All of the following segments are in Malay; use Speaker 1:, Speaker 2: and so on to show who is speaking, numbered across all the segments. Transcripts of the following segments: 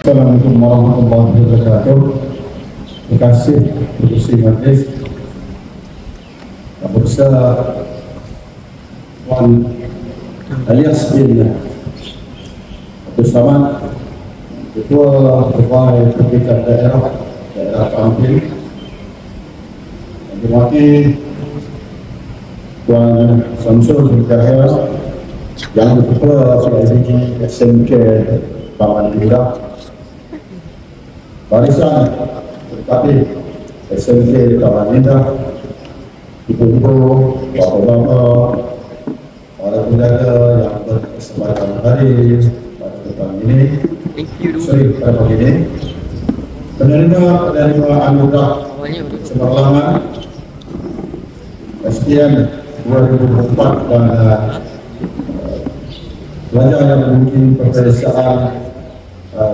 Speaker 1: Assalamualaikum warahmatullahi wabarakatuh. Terima kasih Ketua Majlis Bursa Puan Alias bin Abdul Samad, Ketua Pegawai Pendidikan Daerah Tampil, terima kasih Tuan Samsul Zulkifli yang Ketua PIBG SMK Taman Indah, barisan berkati SMK Taman Indah, ibu-ibu, bapak-bapak, para penjaga yang berkesempatan hadir pada petang ini, sore pada pagi ini, penerima anugerah cemerlangan SPM 2024 dan pelajar yang mungkin peperiksaan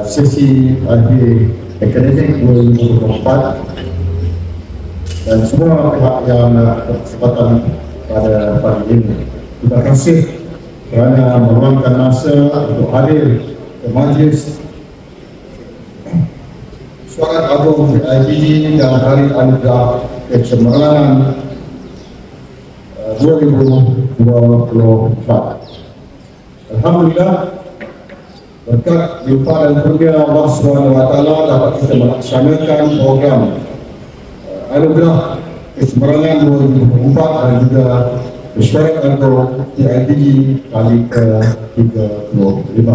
Speaker 1: sesi akhir akademik 2024 dan semua pihak yang berkesempatan pada pagi ini. Terima kasih kerana meluangkan masa untuk hadir ke majlis Suara Agung PIBG dalam Hari Anugerah Kecemerlangan 2024. Alhamdulillah, berkat limpah dan kurnia Allah SWT dapat kita melaksanakan program Anugerah Kecemerlangan 2024 dan juga Mesyuarat Agung PIBG kali ke-35.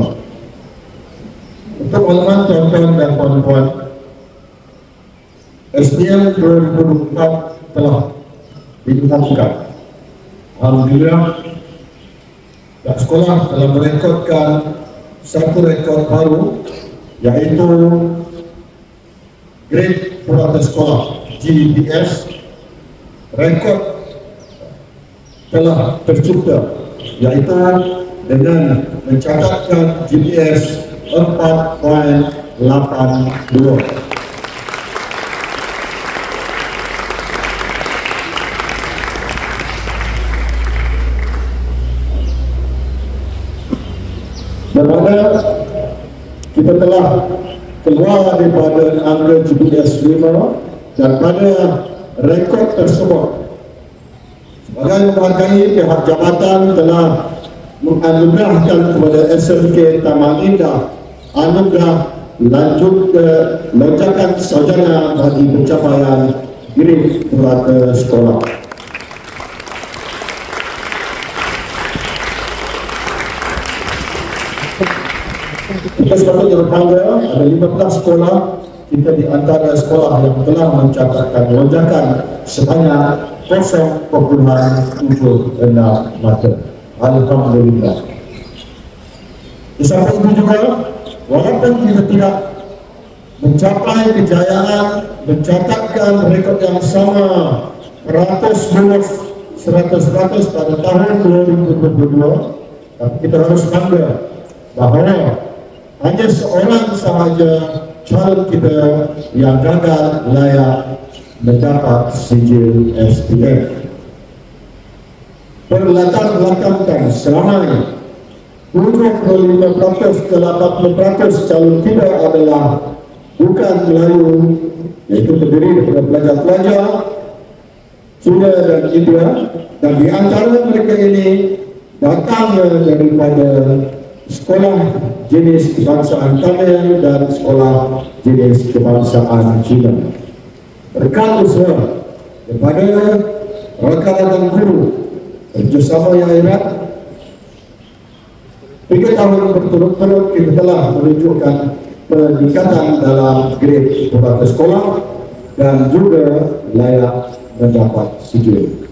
Speaker 1: Untuk makluman tuan-tuan dan puan-puan, SPM 2024 telah diumumkan. Alhamdulillah, pihak sekolah telah merekodkan satu rekod baru, iaitu grade purata sekolah GPS. Rekod telah tercipta, iaitu dengan mencatatkan GPS 4.82. Bermakna kita telah keluar daripada angka GPS 5 dan pada rekod tersebut, sebagai menghargai pihak jabatan telah menganugerahkan kepada SMK Taman Indah anugerah lanjut ke lonjakan sarjana bagi pencapaian grade purata sekolah. Kita sepatutnya berbangga, ada 15 sekolah kita di antara sekolah yang telah mencatatkan lonjakan sebanyak 0.76 mata. Alhamdulillah. Di samping itu juga, walaupun kita tidak mencapai kejayaan mencatatkan rekod yang sama 100 lulus 100% pada tahun 2022, tapi kita harus bangga bahawa hanya seorang sahaja calon kita yang gagal layak mendapat sijil SPM. Berlatar belakangkan selamanya 75% ke 80% calon kita adalah bukan Melayu, iaitu terdiri daripada pelajar-pelajar Cina dan India, dan di antara mereka ini datang daripada sekolah jenis kebangsaan Tamil dan sekolah jenis kebangsaan Cina. Berkat usaha daripada rakan-rakan guru kerjasama yang hebat, 3 tahun berturut-turut kita telah menunjukkan peningkatan dalam grade purata sekolah dan juga layak mendapat sijil.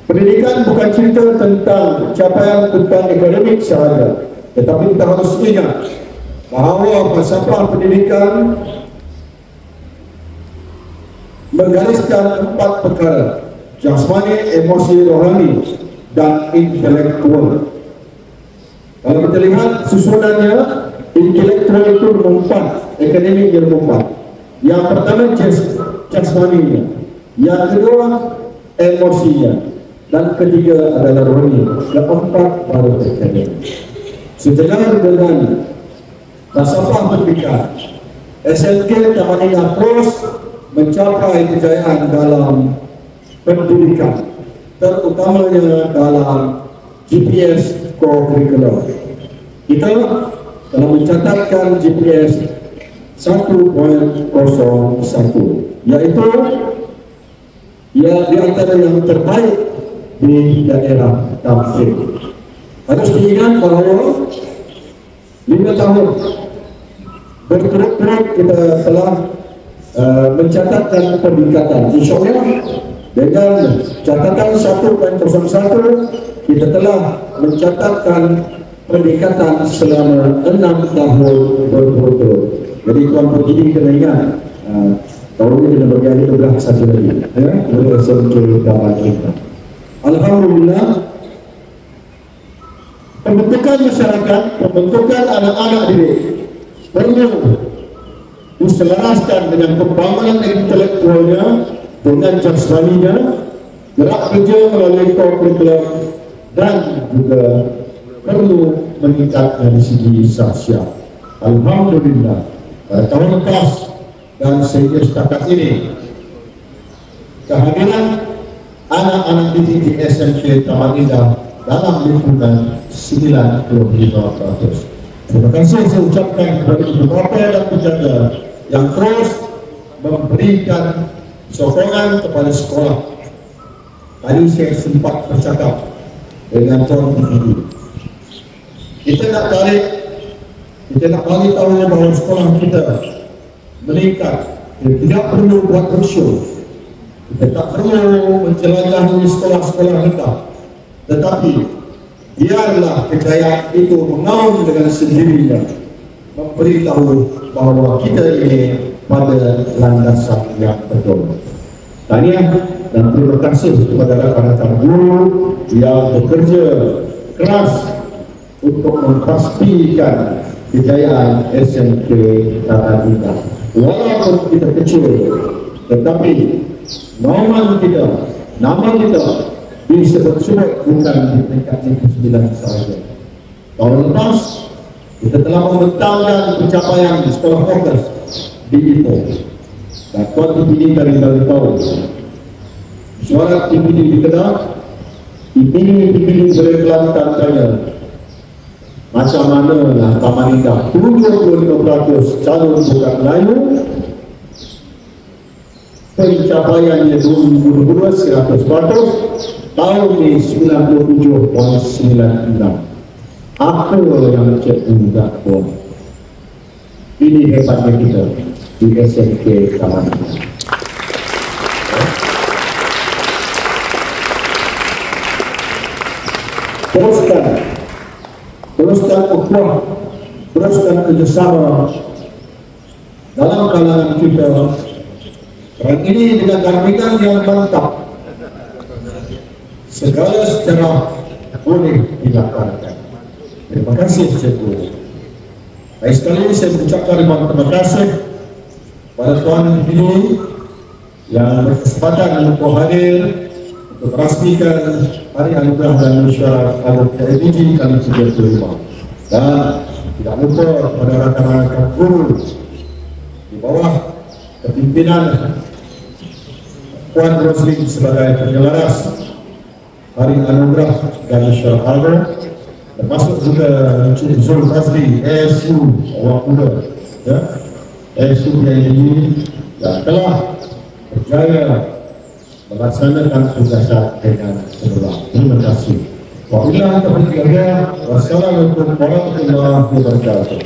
Speaker 1: Pendidikan bukan cerita tentang capaian tentang akademik sahaja, tetapi kita harus ingat bahawa falsafah pendidikan menggariskan 4 perkara: jasmani, emosi, rohani, dan intelektual. Kalau kita lihat susunannya, intelektual itu mengumpat, akademik yang mengumpat. Yang pertama jasmaninya, yang kedua emosinya, dan ketiga adalah rohani, keempat baru akademik. Sejalan dengan nasabah pendidikan. SMK Taman Indah terus mencapai kejayaan dalam pendidikan, terutamanya dalam GPS co-curricular. Kita telah mencatatkan GPS 1.01, yaitu di antara yang terbaik di daerah Tamrin. Harus diingat bahawa 5 tahun berturut-turut kita telah mencatatkan peningkatan. InsyaAllah dengan catatan 1.01 kita telah mencatatkan peningkatan selama 6 tahun berturut-turut. Jadi tuan Putri kena ingat, tahun ini kena bagi ahli belah satu lagi, untuk SMK Taman Indah. Alhamdulillah, pembentukan masyarakat, pembentukan anak-anak didik perlu diselaraskan dengan pembangunan intelektualnya, dengan jasmaninya, gerak kerja melalui co-curricular, dan juga perlu meningkat dari segi sosial. Alhamdulillah, tahun lepas dan sehingga setakat ini, kehadiran anak-anak didik di SMK Taman Indah dalam lingkungan 95%. Terima kasih saya ucapkan kepada ibu bapa dan penjaga yang terus memberikan sokongan kepada sekolah. Tadi saya sempat bercakap dengan tuan Putri. Kita nak tarik, kita nak bagi tahu bahawa sekolah kita meningkat. Kita tidak perlu buat roadshow. Kita tak perlu menjelajahi sekolah-sekolah rendah. Tetapi biarlah kejayaan itu mengaum dengan sendirinya, memberitahu bahawa kita ini pada landasan yang betul. Tahniah dan terima kasih kepada rakan-rakan guru yang bekerja keras untuk memastikan kejayaan SMK Taman Indah. Walaupun kita kecil, tetapi nama kita disebut-sebut bukan di peringkat negeri 9 sahaja. Tahun lepas kita telah membentangkan pencapaian di sekolah fokus di Ipoh, dan tuan TPD dari tahun suara TPD di Kedah, TPD boleh Kelantan tanya macam mana lah Taman Indah 75% calon bukan Melayu, pencapaiannya 2022 100%, tahun ini 97.96. Apa yang cikgu tak buat? Ini hebatnya kita di SMK Taman Indah. Teruskan ukhuwah, teruskan kerjasama dalam kalangan kita. Dan ini dengan jaminan yang mantap, segala secara boleh dilakukan. Terima kasih cikgu. Baik sekali saya mengucapkan terima kasih pada tuan ini yang berkesempatan untuk hadir untuk merasmikan Hari Anugerah dan Mesyuarat Agung KMJ kali 35. Dan tidak lupa kepada rakan-rakan guru di bawah kepimpinan Puan Roslin sebagai penyelaras Hari Anugerah dan Mesyuarat Agung, termasuk juga Encik Zul Fazli ASU Awak Muda, ASU KMJ yang telah berjaya melaksanakan tugasan dengan cemerlang. Terima kasih. Wabillahi taufiq wal hidayah. Wassalamualaikum warahmatullahi wabarakatuh.